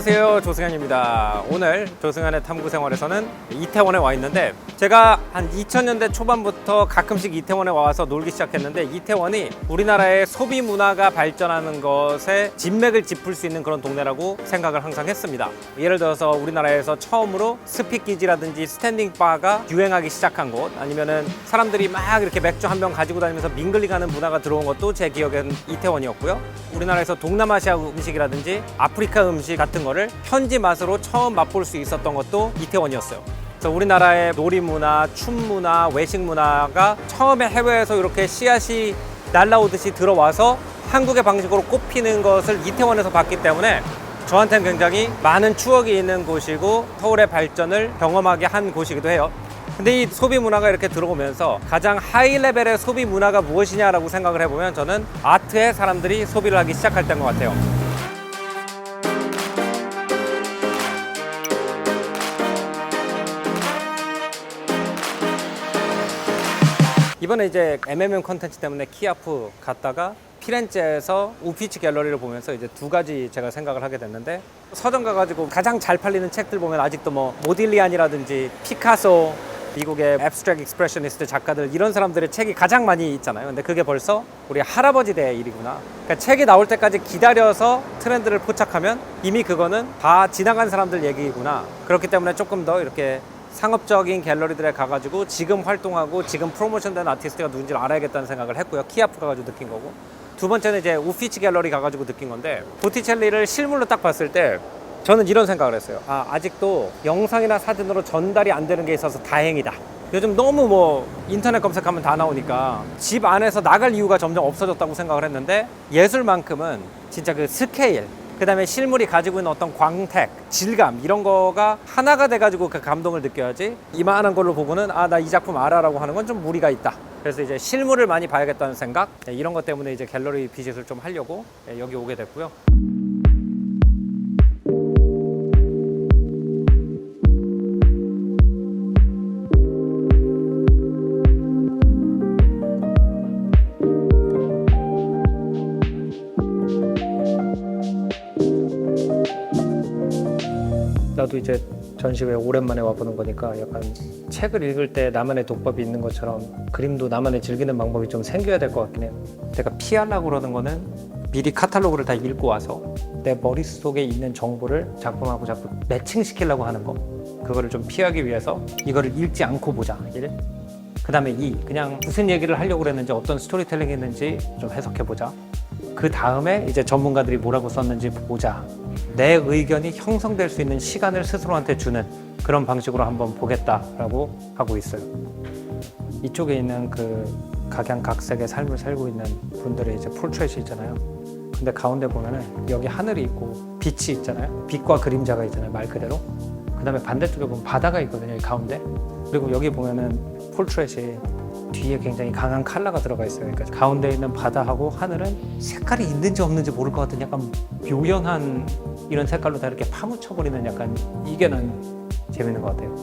안녕하세요, 조승현입니다. 오늘 조승현의 탐구생활에서는 이태원에 와 있는데, 제가 한 2000년대 초반부터 가끔씩 이태원에 와서 놀기 시작했는데, 이태원이 우리나라의 소비 문화가 발전하는 것에 진맥을 짚을 수 있는 그런 동네라고 생각을 항상 했습니다. 예를 들어서 우리나라에서 처음으로 스피키지라든지 스탠딩 바가 유행하기 시작한 곳, 아니면은 사람들이 막 이렇게 맥주 한 병 가지고 다니면서 밍글링하는 문화가 들어온 것도 제 기억에는 이태원이었고요. 우리나라에서 동남아시아 음식이라든지 아프리카 음식 같은 거를 현지 맛으로 처음 맛볼 수 있었던 것도 이태원이었어요. 그래서 우리나라의 놀이 문화, 춤 문화, 외식 문화가 처음에 해외에서 이렇게 씨앗이 날라오듯이 들어와서 한국의 방식으로 꼽히는 것을 이태원에서 봤기 때문에 저한테는 굉장히 많은 추억이 있는 곳이고 서울의 발전을 경험하게 한 곳이기도 해요. 근데 이 소비 문화가 이렇게 들어오면서 가장 하이 레벨의 소비 문화가 무엇이냐라고 생각을 해보면 저는 아트에 사람들이 소비를 하기 시작할 때인 것 같아요. 이번에 이제 MMM 컨텐츠 때문에 키아프 갔다가 피렌체에서 우피치 갤러리를 보면서 이제 두 가지 제가 생각을 하게 됐는데, 서점 가가지고 가장 잘 팔리는 책들 보면 아직도 뭐 모딜리안이라든지 피카소, 미국의 앱스트랙 익스프레셔니스트 작가들, 이런 사람들의 책이 가장 많이 있잖아요. 근데 그게 벌써 우리 할아버지 대 일이구나. 그러니까 책이 나올 때까지 기다려서 트렌드를 포착하면 이미 그거는 다 지나간 사람들 얘기구나. 그렇기 때문에 조금 더 이렇게 상업적인 갤러리들에 가가지고 지금 활동하고 지금 프로모션된 아티스트가 누군지를 알아야겠다는 생각을 했고요. 키아프 가가지고 느낀 거고, 두 번째는 이제 우피치 갤러리 가가지고 느낀 건데, 보티첼리를 실물로 딱 봤을 때 저는 이런 생각을 했어요. 아직도 영상이나 사진으로 전달이 안 되는 게 있어서 다행이다. 요즘 너무 뭐 인터넷 검색하면 다 나오니까 집 안에서 나갈 이유가 점점 없어졌다고 생각을 했는데, 예술만큼은 진짜 그 스케일, 그 다음에 실물이 가지고 있는 어떤 광택, 질감, 이런 거가 하나가 돼가지고 그 감동을 느껴야지, 이만한 걸로 보고는 나 이 작품 알아라고 하는 건 좀 무리가 있다. 그래서 이제 실물을 많이 봐야겠다는 생각, 이런 것 때문에 이제 갤러리 비짓을 좀 하려고 여기 오게 됐고요. 나도 이제 전시회에 오랜만에 와보는 거니까 약간 책을 읽을 때 나만의 독법이 있는 것처럼 그림도 나만의 즐기는 방법이 좀 생겨야 될 것 같긴 해요. 내가 피하려고 그러는 거는 미리 카탈로그를 다 읽고 와서 내 머릿속에 있는 정보를 작품하고 자꾸 매칭시키려고 하는 거, 그거를 좀 피하기 위해서 이거를 읽지 않고 보자, 1. 그 다음에 2, 그냥 무슨 얘기를 하려고 그랬는지, 어떤 스토리텔링이 있는지 좀 해석해보자. 그 다음에 이제 전문가들이 뭐라고 썼는지 보자. 내 의견이 형성될 수 있는 시간을 스스로한테 주는 그런 방식으로 한번 보겠다라고 하고 있어요. 이쪽에 있는 그 각양각색의 삶을 살고 있는 분들의 이제 폴트레이트 있잖아요. 근데 가운데 보면은 여기 하늘이 있고 빛이 있잖아요. 빛과 그림자가 있잖아요, 말 그대로. 그 다음에 반대쪽에 보면 바다가 있거든요, 이 가운데. 그리고 여기 보면은 폴트레이트 뒤에 굉장히 강한 컬러가 들어가 있어요. 그러니까 가운데 있는 바다하고 하늘은 색깔이 있는지 없는지 모를 것 같은 약간 묘연한 이런 색깔로 다 이렇게 파묻혀버리는, 약간 이게 난 재밌는 것 같아요.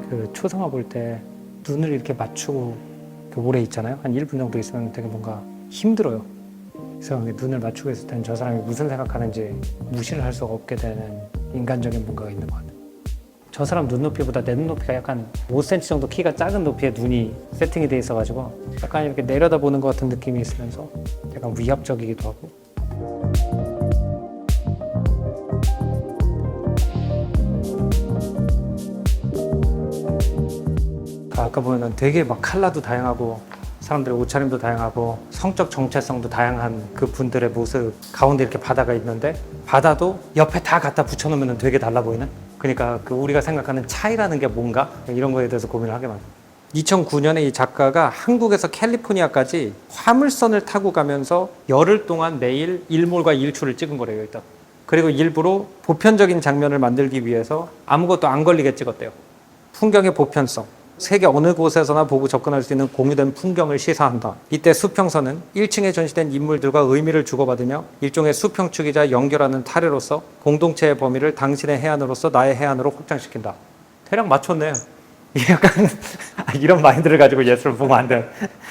그 초상화 볼 때 눈을 이렇게 맞추고 오래 있잖아요. 한 1분 정도 있으면 되게 뭔가 힘들어요. 그래서 눈을 맞추고 있을 때는 저 사람이 무슨 생각하는지 무시를 할 수가 없게 되는 인간적인 뭔가가 있는 것 같아요. 저 사람 눈높이보다 내 눈높이가 약간 5cm 정도 키가 작은 높이에 눈이 세팅이 돼 있어가지고 약간 이렇게 내려다보는 것 같은 느낌이 있으면서 약간 위압적이기도 하고. 아까 보면 되게 막 컬러도 다양하고 사람들의 옷차림도 다양하고 성적 정체성도 다양한 그 분들의 모습 가운데 이렇게 바다가 있는데, 바다도 옆에 다 갖다 붙여놓으면 되게 달라 보이는? 그러니까 그 우리가 생각하는 차이라는 게 뭔가? 이런 거에 대해서 고민을 하게 만들어요. 2009년에 이 작가가 한국에서 캘리포니아까지 화물선을 타고 가면서 열흘 동안 매일 일몰과 일출을 찍은 거래요, 일단. 그리고 일부러 보편적인 장면을 만들기 위해서 아무것도 안 걸리게 찍었대요. 풍경의 보편성. 세계 어느 곳에서나 보고 접근할 수 있는 공유된 풍경을 시사한다. 이때 수평선은 1층에 전시된 인물들과 의미를 주고받으며 일종의 수평축이자 연결하는 타례로서 공동체의 범위를 당신의 해안으로서 나의 해안으로 확장시킨다. 대략 맞췄네. 이게 약간 이런 마인드를 가지고 예술을 보면 안 돼.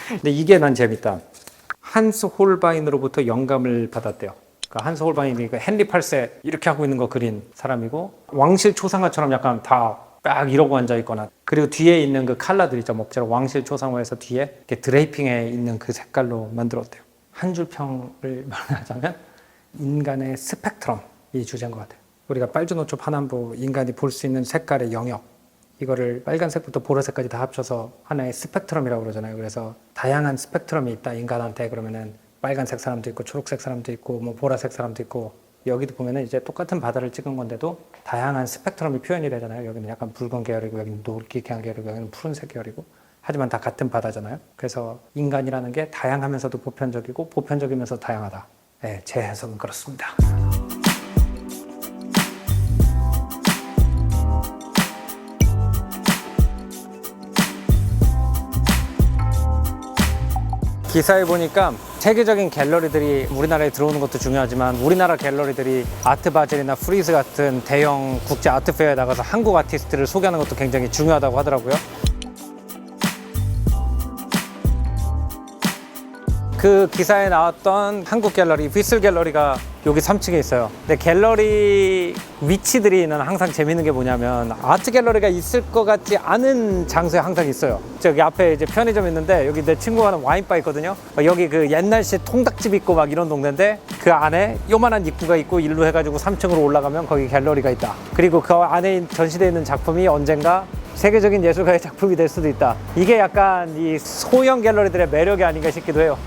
근데 이게 난 재밌다. 한스 홀바인으로부터 영감을 받았대요. 그러니까 한스 홀바인이 헨리 8세 이렇게 하고 있는 거 그린 사람이고, 왕실 초상화처럼 약간 다 딱 이러고 앉아 있거나, 그리고 뒤에 있는 그 컬러들 있죠. 목처럼 왕실 초상화에서 뒤에 이렇게 드레이핑에 있는 그 색깔로 만들었대요. 한 줄 평을 말하자면 인간의 스펙트럼이 주제인 것 같아요. 우리가 빨주노초 파남보 인간이 볼 수 있는 색깔의 영역, 이거를 빨간색부터 보라색까지 다 합쳐서 하나의 스펙트럼이라고 그러잖아요. 그래서 다양한 스펙트럼이 있다 인간한테. 그러면은 빨간색 사람도 있고 초록색 사람도 있고 뭐 보라색 사람도 있고, 여기도 보면은 이제 똑같은 바다를 찍은 건데도 다양한 스펙트럼이 표현이 되잖아요. 여기는 약간 붉은 계열이고, 여기는 노을빛 계열이고, 여기는 푸른색 계열이고, 하지만 다 같은 바다잖아요. 그래서 인간이라는 게 다양하면서도 보편적이고 보편적이면서 다양하다. 네, 제 해석은 그렇습니다. 기사에 보니까 세계적인 갤러리들이 우리나라에 들어오는 것도 중요하지만, 우리나라 갤러리들이 아트바젤이나 프리즈 같은 대형 국제 아트페어에 나가서 한국 아티스트를 소개하는 것도 굉장히 중요하다고 하더라고요. 그 기사에 나왔던 한국 갤러리, 휘슬 갤러리가 여기 3층에 있어요. 근데 갤러리 위치들이 는 항상 재밌는 게 뭐냐면, 아트 갤러리가 있을 것 같지 않은 장소에 항상 있어요. 저기 앞에 이제 편의점 있는데, 여기 내 친구가 하는 와인바 있거든요. 여기 그 옛날식 통닭집 있고 막 이런 동네인데, 그 안에 요만한 입구가 있고 일로 해가지고 3층으로 올라가면 거기 갤러리가 있다. 그리고 그 안에 전시되어 있는 작품이 언젠가 세계적인 예술가의 작품이 될 수도 있다. 이게 약간 이 소형 갤러리들의 매력이 아닌가 싶기도 해요.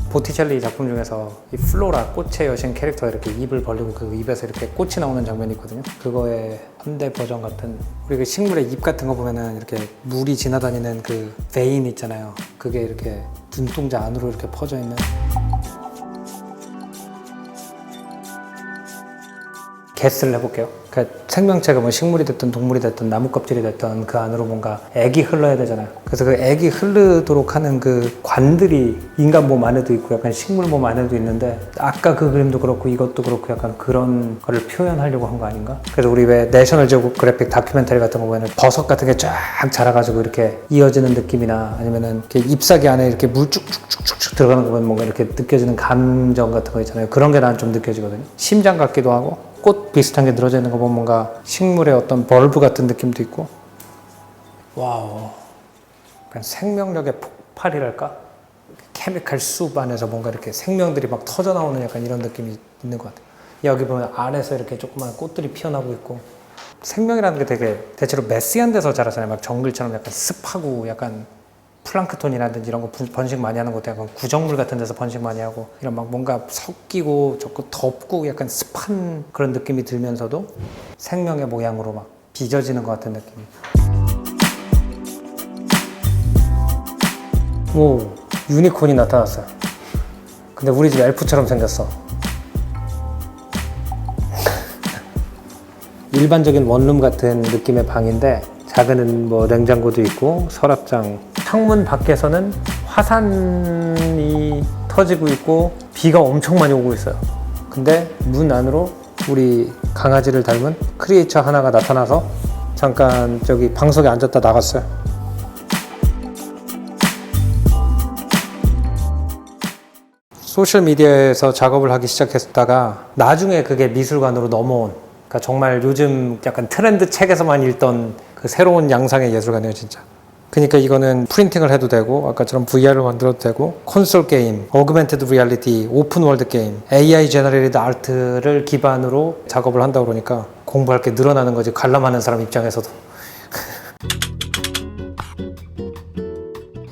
보티첼리 작품 중에서 이 플로라, 꽃의 여신 캐릭터가 이렇게 입을 벌리고 그 입에서 이렇게 꽃이 나오는 장면이 있거든요. 그거의 현대 버전 같은, 우리 그 식물의 잎 같은 거 보면은 이렇게 물이 지나다니는 그 베인 있잖아요. 그게 이렇게 눈동자 안으로 이렇게 퍼져 있는. 개스를 해볼게요. 그러니까 생명체가 뭐 식물이 됐든 동물이 됐든 나무 껍질이 됐든 그 안으로 뭔가 액이 흘러야 되잖아요. 그래서 그 액이 흐르도록 하는 그 관들이 인간 몸 안에도 있고 약간 식물 몸 안에도 있는데, 아까 그 그림도 그렇고 이것도 그렇고 약간 그런 거를 표현하려고 한 거 아닌가? 그래서 우리 왜 내셔널 지오그래픽 다큐멘터리 같은 거 보면 버섯 같은 게 쫙 자라가지고 이렇게 이어지는 느낌이나, 아니면은 이렇게 잎사귀 안에 이렇게 물 쭉쭉쭉쭉 들어가는 거 보면 뭔가 이렇게 느껴지는 감정 같은 거 있잖아요. 그런 게 난 좀 느껴지거든요. 심장 같기도 하고, 꽃 비슷한 게 늘어져 있는 거 보면 뭔가 식물의 어떤 벌브 같은 느낌도 있고. 와우, 약간 생명력의 폭발이랄까? 케미칼 숲 안에서 뭔가 이렇게 생명들이 막 터져 나오는 약간 이런 느낌이 있는 것 같아요. 여기 보면 아래에서 이렇게 조그만 꽃들이 피어나고 있고, 생명이라는 게 되게 대체로 메시한 데서 자라잖아요. 막 정글처럼 약간 습하고, 약간 플랑크톤이라든지 이런 거 번식 많이 하는 것도 약간 구정물 같은 데서 번식 많이 하고, 이런 막 뭔가 섞이고 자꾸 덥고 약간 습한 그런 느낌이 들면서도 생명의 모양으로 막 빚어지는 것 같은 느낌. 오, 유니콘이 나타났어요. 근데 우리 집 엘프처럼 생겼어. 일반적인 원룸 같은 느낌의 방인데, 작은 뭐 냉장고도 있고 서랍장, 창문 밖에서는 화산이 터지고 있고 비가 엄청 많이 오고 있어요. 근데 문 안으로 우리 강아지를 닮은 크리에이처 하나가 나타나서 잠깐 저기 방석에 앉았다 나갔어요. 소셜미디어에서 작업을 하기 시작했다가 나중에 그게 미술관으로 넘어온, 그러니까 정말 요즘 약간 트렌드 책에서만 읽던 그 새로운 양상의 예술가네요, 진짜. 그러니까 이거는 프린팅을 해도 되고, 아까처럼 VR을 만들어도 되고, 콘솔 게임, 어그멘티드 리얼리티, 오픈 월드 게임, AI 제너레이티드 아트를 기반으로 작업을 한다고 그러니까 공부할 게 늘어나는 거지, 관람하는 사람 입장에서도.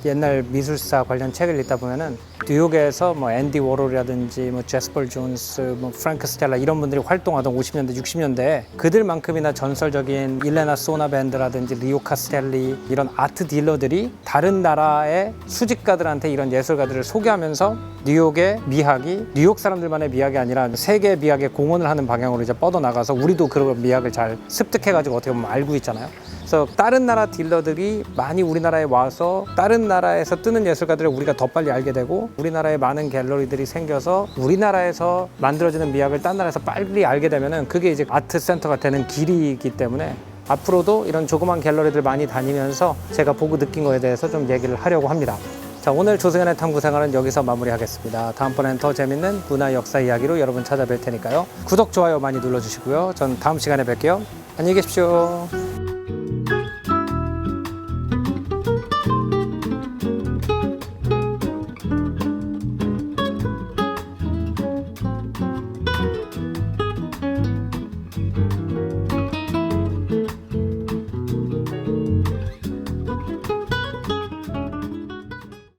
옛날 미술사 관련 책을 읽다 보면은 뉴욕에서 뭐 앤디 워홀이라든지 뭐 제스퍼 존스, 뭐 프랭크 스텔라 이런 분들이 활동하던 50년대, 60년대에 그들만큼이나 전설적인 일레나 소나 밴드라든지 리오 카스텔리 이런 아트 딜러들이 다른 나라의 수집가들한테 이런 예술가들을 소개하면서 뉴욕의 미학이 뉴욕 사람들만의 미학이 아니라 세계 미학에 공헌을 하는 방향으로 이제 뻗어나가서 우리도 그런 미학을 잘 습득해가지고 어떻게 보면 알고 있잖아요. 그래서 다른 나라 딜러들이 많이 우리나라에 와서 다른 나라에서 뜨는 예술가들을 우리가 더 빨리 알게 되고 우리나라에 많은 갤러리들이 생겨서 우리나라에서 만들어지는 미학을 딴 나라에서 빨리 알게 되면은 그게 이제 아트 센터가 되는 길이기 때문에 앞으로도 이런 조그만 갤러리들 많이 다니면서 제가 보고 느낀 거에 대해서 좀 얘기를 하려고 합니다. 자, 오늘 조승현의 탐구 생활은 여기서 마무리하겠습니다. 다음번엔 더 재밌는 문화 역사 이야기로 여러분 찾아뵐 테니까요. 구독, 좋아요 많이 눌러주시고요. 전 다음 시간에 뵐게요. 안녕히 계십시오.